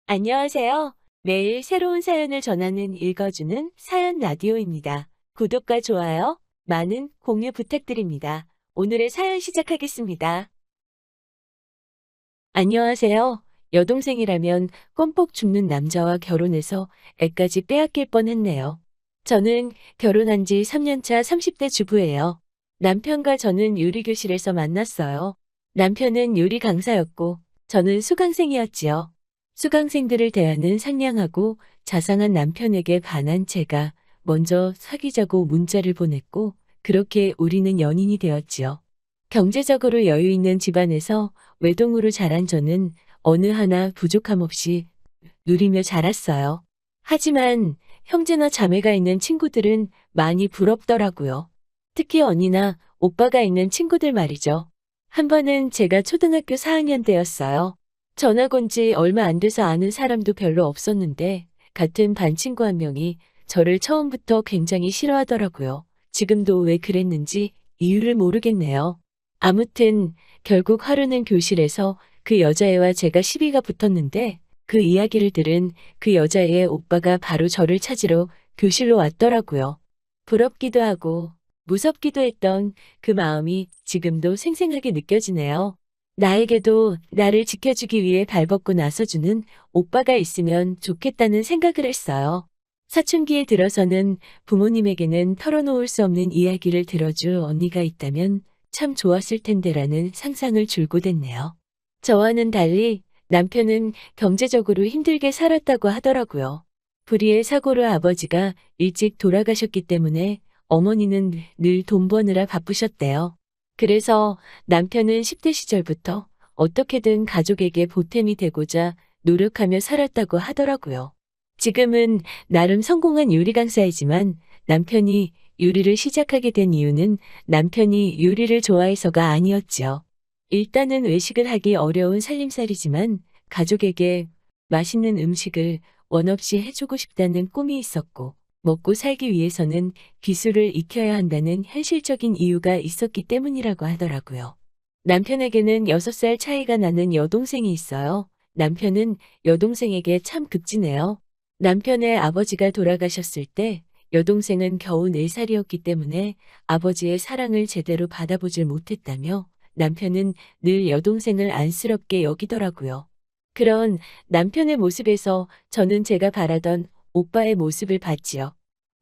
안녕하세요. 매일 새로운 사연을 전하는 읽어주는 사연 라디오입니다. 구독과 좋아요, 많은 공유 부탁드립니다. 오늘의 사연 시작하겠습니다. 안녕하세요. 여동생이라면 껌뻑 죽는 남자와 결혼해서 애까지 빼앗길 뻔했네요. 저는 결혼한 지 3년차 30대 주부예요. 남편과 저는 요리교실에서 만났어요. 남편은 요리 강사였고 저는 수강생이었지요. 수강생들을 대하는 상냥하고 자상한 남편에게 반한 제가 먼저 사귀자고 문자를 보냈고 그렇게 우리는 연인이 되었지요. 경제적으로 여유 있는 집안에서 외동으로 자란 저는 어느 하나 부족함 없이 누리며 자랐어요. 하지만 형제나 자매가 있는 친구들은 많이 부럽더라고요. 특히 언니나 오빠가 있는 친구들 말이죠. 한 번은 제가 초등학교 4학년 때였어요. 전학 온 지 얼마 안 돼서 아는 사람도 별로 없었는데 같은 반 친구 한 명이 저를 처음부터 굉장히 싫어하더라고요. 지금도 왜 그랬는지 이유를 모르겠네요. 아무튼 결국 하루는 교실에서 그 여자애와 제가 시비가 붙었는데 그 이야기를 들은 그 여자애의 오빠가 바로 저를 찾으러 교실로 왔더라고요. 부럽기도 하고 무섭기도 했던 그 마음이 지금도 생생하게 느껴지네요. 나에게도 나를 지켜주기 위해 발벗고 나서주는 오빠가 있으면 좋겠다는 생각을 했어요. 사춘기에 들어서는 부모님에게는 털어놓을 수 없는 이야기를 들어줄 언니가 있다면 참 좋았을 텐데라는 상상을 줄곧 했네요. 저와는 달리 남편은 경제적으로 힘들게 살았다고 하더라고요. 불의의 사고로 아버지가 일찍 돌아가셨기 때문에 어머니는 늘 돈 버느라 바쁘셨대요. 그래서 남편은 10대 시절부터 어떻게든 가족에게 보탬이 되고자 노력하며 살았다고 하더라고요. 지금은 나름 성공한 요리 강사이지만 남편이 요리를 시작하게 된 이유는 남편이 요리를 좋아해서가 아니었죠. 일단은 외식을 하기 어려운 살림살이지만 가족에게 맛있는 음식을 원 없이 해주고 싶다는 꿈이 있었고 먹고 살기 위해서는 기술을 익혀야 한다는 현실적인 이유가 있었기 때문이라고 하더라고요. 남편에게는 6살 차이가 나는 여동생이 있어요. 남편은 여동생에게 참 급지네요. 남편의 아버지가 돌아가셨을 때 여동생은 겨우 4살이었기 때문에 아버지의 사랑을 제대로 받아보질 못했다며 남편은 늘 여동생을 안쓰럽게 여기더라고요. 그런 남편의 모습에서 저는 제가 바라던 오빠의 모습을 봤지요.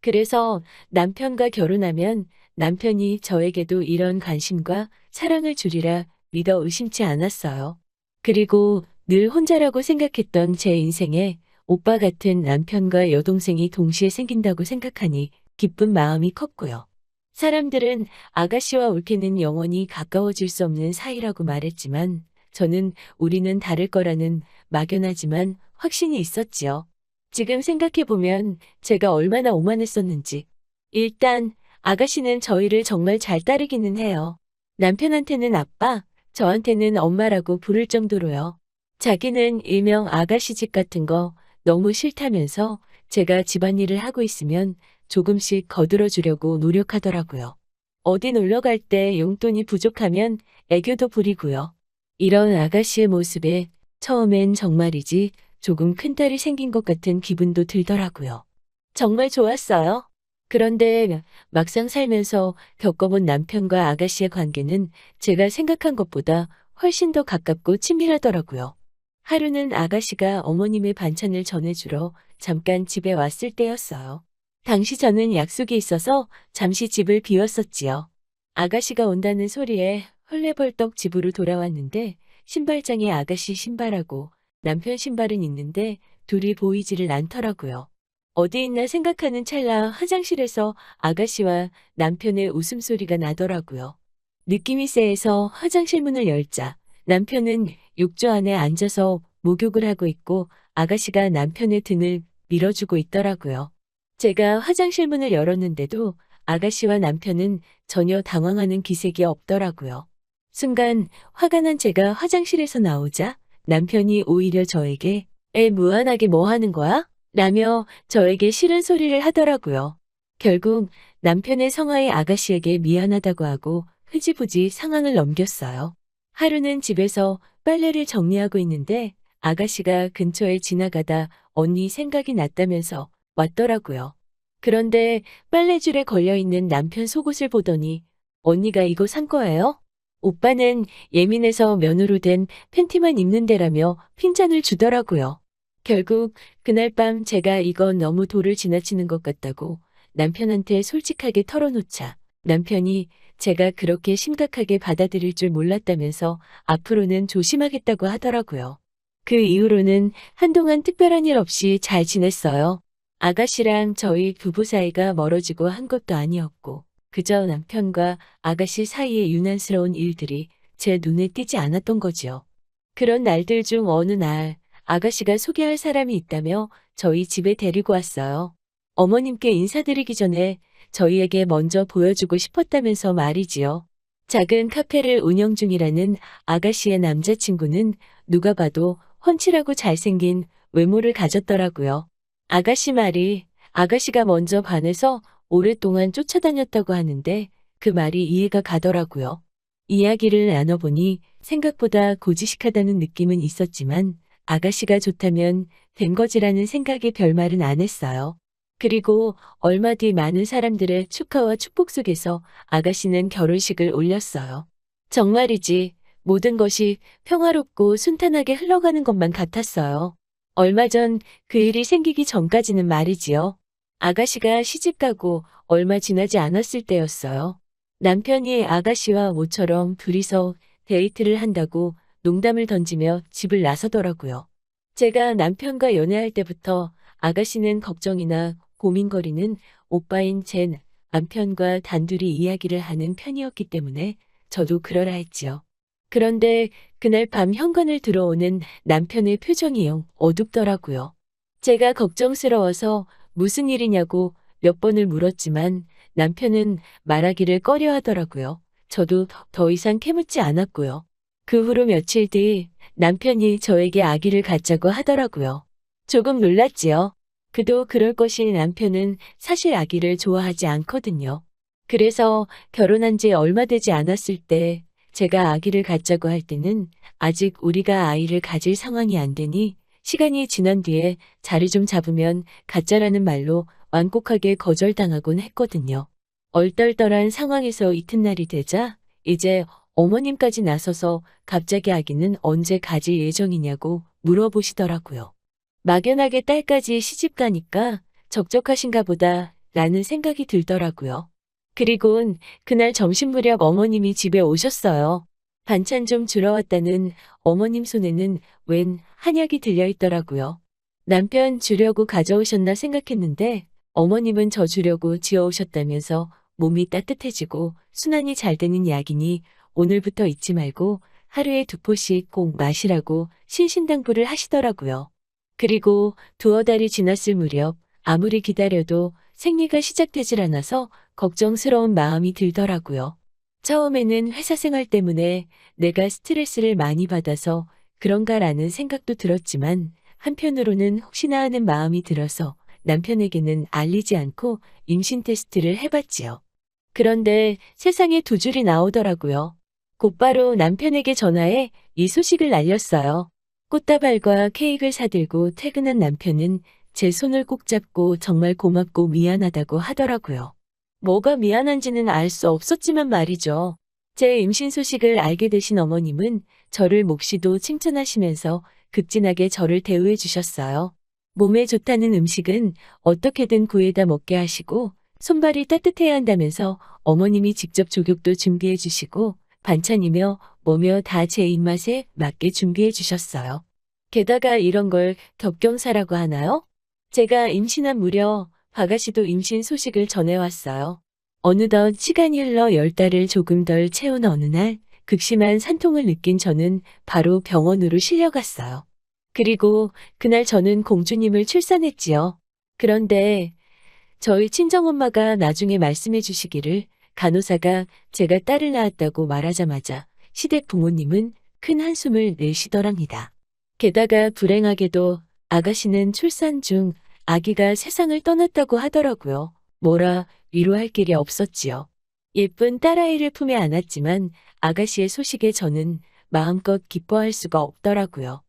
그래서 남편과 결혼하면 남편이 저에게도 이런 관심과 사랑을 주리라 믿어 의심치 않았어요. 그리고 늘 혼자라고 생각했던 제 인생에 오빠 같은 남편과 여동생이 동시에 생긴다고 생각하니 기쁜 마음이 컸고요. 사람들은 아가씨와 올케는 영원히 가까워질 수 없는 사이라고 말했지만 저는 우리는 다를 거라는 막연하지만 확신이 있었지요. 지금 생각해보면 제가 얼마나 오만했었는지. 일단 아가씨는 저희를 정말 잘 따르기는 해요. 남편한테는 아빠, 저한테는 엄마라고 부를 정도로요. 자기는 일명 아가씨 집 같은 거 너무 싫다면서 제가 집안일을 하고 있으면 조금씩 거들어 주려고 노력하더라고요. 어디 놀러 갈 때 용돈이 부족하면 애교도 부리고요. 이런 아가씨의 모습에 처음엔 정말이지 조금 큰딸이 생긴 것 같은 기분도 들더라고요. 정말 좋았어요. 그런데 막상 살면서 겪어본 남편과 아가씨의 관계는 제가 생각한 것보다 훨씬 더 가깝고 친밀하더라고요. 하루는 아가씨가 어머님의 반찬을 전해주러 잠깐 집에 왔을 때였어요. 당시 저는 약속이 있어서 잠시 집을 비웠었지요. 아가씨가 온다는 소리에 헐레벌떡 집으로 돌아왔는데 신발장에 아가씨 신발하고 남편 신발은 있는데 둘이 보이지를 않더라고요. 어디 있나 생각하는 찰나 화장실에서 아가씨와 남편의 웃음소리가 나더라고요. 느낌이 쎄해서 화장실 문을 열자 남편은 욕조 안에 앉아서 목욕을 하고 있고 아가씨가 남편의 등을 밀어주고 있더라고요. 제가 화장실 문을 열었는데도 아가씨와 남편은 전혀 당황하는 기색이 없더라고요. 순간 화가 난 제가 화장실에서 나오자 남편이 오히려 저에게 애 무한하게 뭐 하는 거야? 라며 저에게 싫은 소리를 하더라고요. 결국 남편의 성화의 아가씨에게 미안하다고 하고 흐지부지 상황을 넘겼어요. 하루는 집에서 빨래를 정리하고 있는데 아가씨가 근처에 지나가다 언니 생각이 났다면서 왔더라고요. 그런데 빨래줄에 걸려있는 남편 속옷을 보더니 언니가 이거 산 거예요? 오빠는 예민해서 면으로 된 팬티만 입는데라며 핀잔을 주더라고요. 결국 그날 밤 제가 이건 너무 도를 지나치는 것 같다고 남편한테 솔직하게 털어놓자 남편이 제가 그렇게 심각하게 받아들일 줄 몰랐다면서 앞으로는 조심하겠다고 하더라고요. 그 이후로는 한동안 특별한 일 없이 잘 지냈어요. 아가씨랑 저희 부부 사이가 멀어지고 한 것도 아니었고 그저 남편과 아가씨 사이의 유난스러운 일들이 제 눈에 띄지 않았던 거지요. 그런 날들 중 어느 날 아가씨가 소개할 사람이 있다며 저희 집에 데리고 왔어요. 어머님께 인사드리기 전에 저희에게 먼저 보여주고 싶었다면서 말이지요. 작은 카페를 운영 중이라는 아가씨의 남자친구는 누가 봐도 훤칠하고 잘생긴 외모를 가졌더라고요. 아가씨 말이 아가씨가 먼저 반해서 오랫동안 쫓아다녔다고 하는데 그 말이 이해가 가더라고요. 이야기를 나눠보니 생각보다 고지식하다는 느낌은 있었지만 아가씨가 좋다면 된 거지라는 생각에 별말은 안 했어요. 그리고 얼마 뒤 많은 사람들의 축하와 축복 속에서 아가씨는 결혼식을 올렸어요. 정말이지 모든 것이 평화롭고 순탄하게 흘러가는 것만 같았어요. 얼마 전 그 일이 생기기 전까지는 말이지요. 아가씨가 시집가고 얼마 지나지 않았을 때였어요. 남편이 아가씨와 모처럼 둘이서 데이트를 한다고 농담을 던지며 집을 나서더라고요. 제가 남편과 연애할 때부터 아가씨는 걱정이나 고민거리는 오빠인 제 남편과 단둘이 이야기를 하는 편이었기 때문에 저도 그러라 했지요. 그런데 그날 밤 현관을 들어오는 남편의 표정이 영 어둡더라고요. 제가 걱정스러워서 무슨 일이냐고 몇 번을 물었지만 남편은 말하기를 꺼려 하더라고요. 저도 더 이상 캐묻지 않았고요. 그 후로 며칠 뒤 남편이 저에게 아기를 갖자고 하더라고요. 조금 놀랐지요. 그도 그럴 것이 남편은 사실 아기를 좋아하지 않거든요. 그래서 결혼한 지 얼마 되지 않았을 때 제가 아기를 갖자고 할 때는 아직 우리가 아이를 가질 상황이 안 되니 시간이 지난 뒤에 자리 좀 잡으면 갖자라는 말로 완곡하게 거절당하곤 했거든요. 얼떨떨한 상황에서 이튿날이 되자 이제 어머님까지 나서서 갑자기 아기는 언제 가질 예정이냐고 물어보시더라고요. 막연하게 딸까지 시집 가니까 적적하신가 보다 라는 생각이 들더라고요. 그리곤 그날 점심 무렵 어머님이 집에 오셨어요. 반찬 좀 주러 왔다는 어머님 손에는 웬 한약이 들려있더라고요. 남편 주려고 가져오셨나 생각했는데 어머님은 저 주려고 지어오셨다면서 몸이 따뜻해지고 순환이 잘 되는 약이니 오늘부터 잊지 말고 하루에 2포씩 꼭 마시라고 신신당부를 하시더라고요. 그리고 두어 달이 지났을 무렵 아무리 기다려도 생리가 시작되질 않아서 걱정스러운 마음이 들더라고요. 처음에는 회사 생활 때문에 내가 스트레스를 많이 받아서 그런가라는 생각도 들었지만 한편으로는 혹시나 하는 마음이 들어서 남편에게는 알리지 않고 임신 테스트를 해봤지요. 그런데 세상에 2줄이 나오더라고요. 곧바로 남편에게 전화해 이 소식을 알렸어요. 꽃다발과 케이크를 사들고 퇴근한 남편은 제 손을 꼭 잡고 정말 고맙고 미안하다고 하더라고요. 뭐가 미안한지는 알 수 없었지만 말이죠. 제 임신 소식을 알게 되신 어머님은 저를 몹시도 칭찬하시면서 극진하게 저를 대우해 주셨어요. 몸에 좋다는 음식은 어떻게든 구해다 먹게 하시고 손발이 따뜻해야 한다면서 어머님이 직접 족욕도 준비해 주시고 반찬이며 뭐며 다 제 입맛에 맞게 준비해 주셨어요. 게다가 이런 걸 겹경사라고 하나요? 제가 임신한 무렵 아가씨도 임신 소식을 전해왔어요. 어느덧 시간이 흘러 10달을 조금 덜 채운 어느 날 극심한 산통을 느낀 저는 바로 병원으로 실려갔어요. 그리고 그날 저는 공주님을 출산했지요. 그런데 저희 친정엄마가 나중에 말씀해 주시기를 간호사가 제가 딸을 낳았다고 말하자마자 시댁 부모님은 큰 한숨을 내쉬더랍니다. 게다가 불행하게도 아가씨는 출산 중 아기가 세상을 떠났다고 하더라고요. 뭐라 위로할 길이 없었지요. 예쁜 딸아이를 품에 안았지만 아가씨의 소식에 저는 마음껏 기뻐할 수가 없더라고요.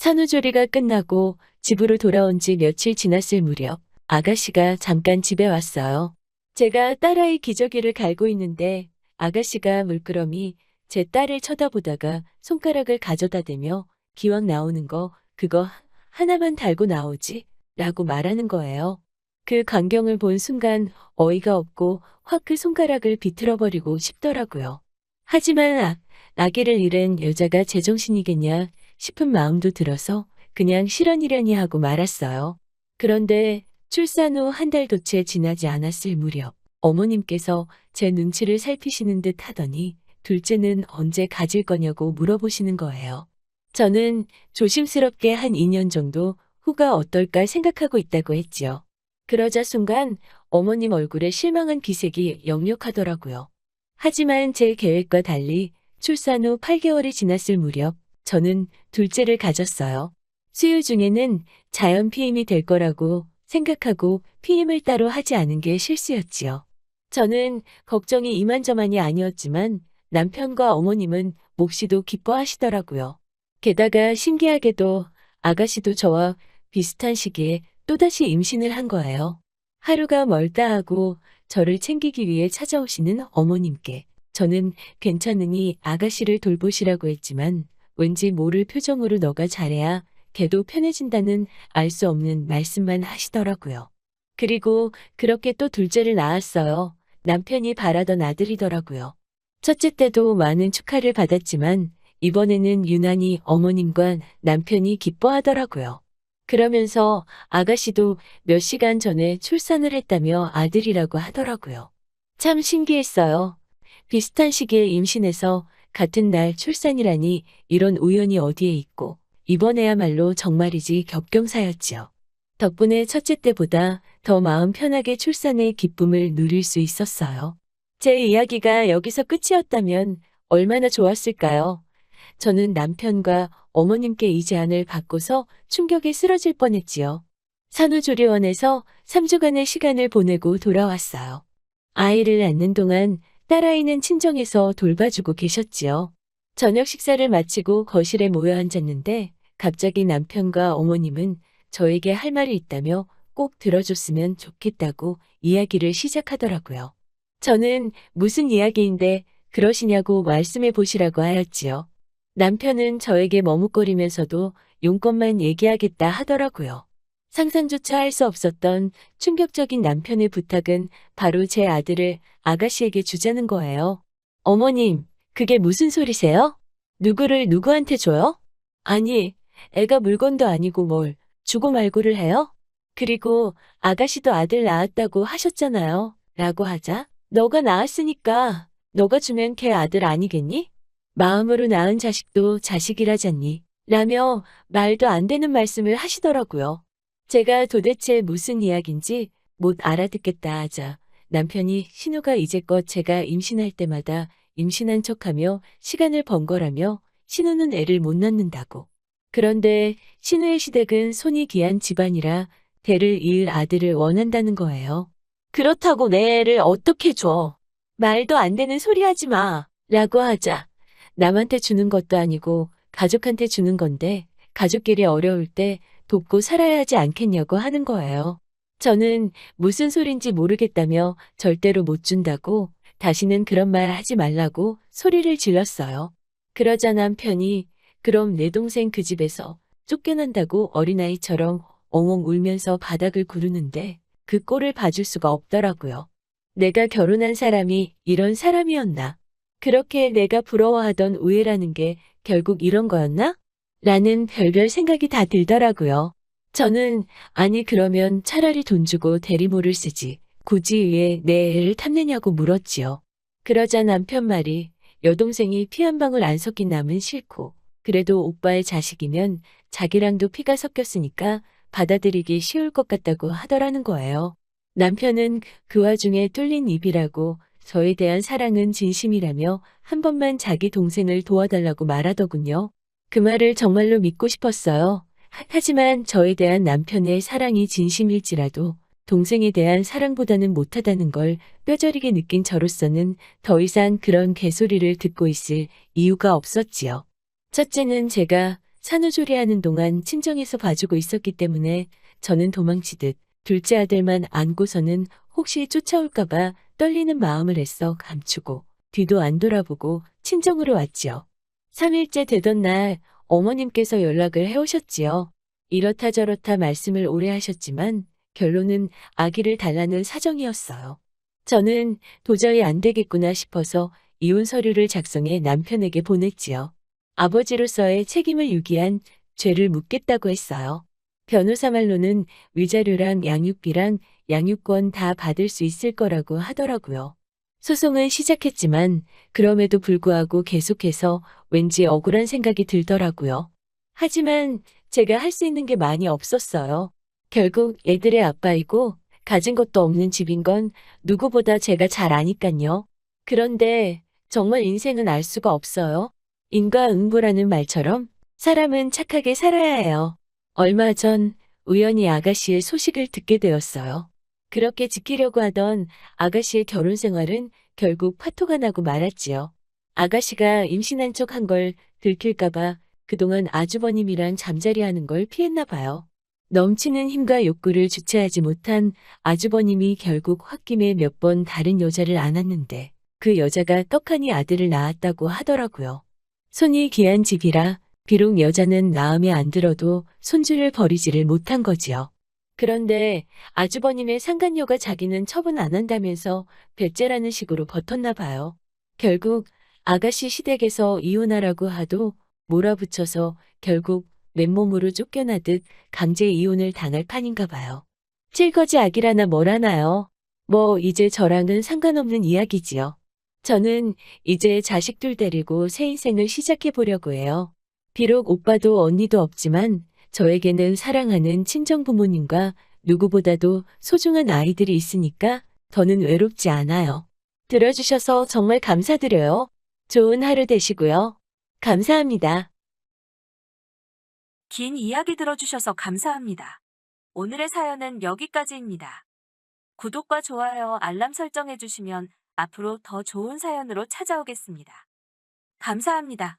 산후조리가 끝나고 집으로 돌아온 지 며칠 지났을 무렵 아가씨가 잠깐 집에 왔어요. 제가 딸아이 기저귀를 갈고 있는데 아가씨가 물끄러미 제 딸을 쳐다보다가 손가락을 가져다 대며 기왕 나오는 거 그거 하나만 달고 나오지 라고 말하는 거예요. 그 광경을 본 순간 어이가 없고 확 그 손가락을 비틀어버리고 싶더라고요. 하지만 아기를 잃은 여자가 제정신이겠냐 싶은 마음도 들어서 그냥 실언이려니 하고 말았어요. 그런데 출산 후 한 달도 채 지나지 않았을 무렵 어머님께서 제 눈치를 살피시는 듯 하더니 둘째는 언제 가질 거냐고 물어보시는 거예요. 저는 조심스럽게 한 2년 정도 후가 어떨까 생각하고 있다고 했지요. 그러자 순간 어머님 얼굴에 실망한 기색이 역력하더라고요. 하지만 제 계획과 달리 출산 후 8개월이 지났을 무렵 저는 둘째를 가졌어요. 수유 중에는 자연 피임이 될 거라고 생각하고 피임을 따로 하지 않은 게 실수였지요. 저는 걱정이 이만저만이 아니었지만 남편과 어머님은 몹시도 기뻐하시더라고요. 게다가 신기하게도 아가씨도 저와 비슷한 시기에 또다시 임신을 한 거예요. 하루가 멀다 하고 저를 챙기기 위해 찾아오시는 어머님께 저는 괜찮으니 아가씨를 돌보시라고 했지만 왠지 모를 표정으로 너가 잘해야 걔도 편해진다는 알 수 없는 말씀만 하시더라고요. 그리고 그렇게 또 둘째를 낳았어요. 남편이 바라던 아들이더라고요. 첫째 때도 많은 축하를 받았지만 이번에는 유난히 어머님과 남편이 기뻐하더라고요. 그러면서 아가씨도 몇 시간 전에 출산을 했다며 아들이라고 하더라고요. 참 신기했어요. 비슷한 시기에 임신해서 같은 날 출산이라니 이런 우연이 어디에 있고 이번에야말로 정말이지 격경사였지요. 덕분에 첫째 때보다 더 마음 편하게 출산의 기쁨을 누릴 수 있었어요. 제 이야기가 여기서 끝이었다면 얼마나 좋았을까요? 저는 남편과 어머님께 이 제안을 받고서 충격에 쓰러질 뻔했지요. 산후조리원에서 3주간의 시간을 보내고 돌아왔어요. 아이를 낳는 동안 딸아이는 친정에서 돌봐주고 계셨지요. 저녁 식사를 마치고 거실에 모여 앉았는데 갑자기 남편과 어머님은 저에게 할 말이 있다며 꼭 들어줬으면 좋겠다고 이야기를 시작하더라고요. 저는 무슨 이야기인데 그러시냐고 말씀해 보시라고 하였지요. 남편은 저에게 머뭇거리면서도 용건만 얘기하겠다 하더라고요. 상상조차 할 수 없었던 충격적인 남편의 부탁은 바로 제 아들을 아가씨에게 주자는 거예요. 어머님, 그게 무슨 소리세요? 누구를 누구한테 줘요? 아니, 애가 물건도 아니고 뭘 주고 말고를 해요? 그리고 아가씨도 아들 낳았다고 하셨잖아요. 라고 하자 너가 낳았으니까 너가 주면 걔 아들 아니겠니? 마음으로 낳은 자식도 자식이라잖니. 라며 말도 안 되는 말씀을 하시더라고요. 제가 도대체 무슨 이야기인지 못 알아듣겠다 하자 남편이 신우가 이제껏 제가 임신할 때마다 임신한 척하며 시간을 번 거라며 신우는 애를 못 낳는다고. 그런데 신우의 시댁은 손이 귀한 집안이라 대를 이을 아들을 원한다는 거예요. 그렇다고 내 애를 어떻게 줘? 말도 안 되는 소리 하지 마. 라고 하자 남한테 주는 것도 아니고 가족한테 주는 건데 가족끼리 어려울 때 돕고 살아야 하지 않겠냐고 하는 거예요. 저는 무슨 소린지 모르겠다며 절대로 못 준다고 다시는 그런 말 하지 말라고 소리를 질렀어요. 그러자 남편이 그럼 내 동생 그 집에서 쫓겨난다고 어린아이처럼 엉엉 울면서 바닥을 구르는데 그 꼴을 봐줄 수가 없더라고요. 내가 결혼한 사람이 이런 사람이었나? 그렇게 내가 부러워하던 우애라는 게 결국 이런 거였나? 라는 별별 생각이 다 들더라고요. 저는 아니 그러면 차라리 돈 주고 대리모를 쓰지 굳이 왜 내 애를 탐내냐고 물었지요. 그러자 남편 말이 여동생이 피 한 방울 안 섞인 남은 싫고 그래도 오빠의 자식이면 자기랑도 피가 섞였으니까 받아들이기 쉬울 것 같다고 하더라는 거예요. 남편은 그 와중에 뚫린 입이라고 저에 대한 사랑은 진심이라며 한 번만 자기 동생을 도와달라고 말하더군요. 그 말을 정말로 믿고 싶었어요. 하지만 저에 대한 남편의 사랑이 진심일지라도 동생에 대한 사랑보다는 못하다는 걸 뼈저리게 느낀 저로서는 더 이상 그런 개소리를 듣고 있을 이유가 없었지요. 첫째는 제가 산후조리하는 동안 친정에서 봐주고 있었기 때문에 저는 도망치듯 둘째 아들만 안고서는 혹시 쫓아올까봐 떨리는 마음을 애써 감추고 뒤도 안 돌아보고 친정으로 왔지요. 3일째 되던 날 어머님께서 연락을 해오셨지요. 이렇다 저렇다 말씀을 오래 하셨지만 결론은 아기를 달라는 사정이었어요. 저는 도저히 안 되겠구나 싶어서 이혼 서류를 작성해 남편에게 보냈지요. 아버지로서의 책임을 유기한 죄를 묻겠다고 했어요. 변호사 말로는 위자료랑 양육비랑 양육권 다 받을 수 있을 거라고 하더라고요. 소송은 시작했지만 그럼에도 불구하고 계속해서 왠지 억울한 생각이 들더라고요. 하지만 제가 할 수 있는 게 많이 없었어요. 결국 애들의 아빠이고 가진 것도 없는 집인 건 누구보다 제가 잘 아니깐요. 그런데 정말 인생은 알 수가 없어요. 인과응보라는 말처럼 사람은 착하게 살아야 해요. 얼마 전 우연히 아가씨의 소식을 듣게 되었어요. 그렇게 지키려고 하던 아가씨의 결혼 생활은 결국 파토가 나고 말았지요. 아가씨가 임신한 척 한 걸 들킬까봐 그동안 아주버님이랑 잠자리하는 걸 피했나 봐요. 넘치는 힘과 욕구를 주체하지 못한 아주버님이 결국 홧김에 몇 번 다른 여자를 안았는데 그 여자가 떡하니 아들을 낳았다고 하더라고요. 손이 귀한 집이라 비록 여자는 마음에 안 들어도 손주를 버리지를 못한 거지요. 그런데 아주버님의 상간녀가 자기는 처분 안 한다면서 배째라는 식으로 버텼나 봐요. 결국 아가씨 시댁에서 이혼하라고 하도 몰아붙여서 결국 맨몸으로 쫓겨나듯 강제 이혼을 당할 판인가 봐요. 칠거지 악이라나 뭐라나요. 뭐 이제 저랑은 상관없는 이야기지요. 저는 이제 자식들 데리고 새 인생을 시작해 보려고 해요. 비록 오빠도 언니도 없지만 저에게는 사랑하는 친정 부모님과 누구보다도 소중한 아이들이 있으니까 더는 외롭지 않아요. 들어주셔서 정말 감사드려요. 좋은 하루 되시고요. 감사합니다. 긴 이야기 들어주셔서 감사합니다. 오늘의 사연은 여기까지입니다. 구독과 좋아요, 알람 설정해주시면 앞으로 더 좋은 사연으로 찾아오겠습니다. 감사합니다.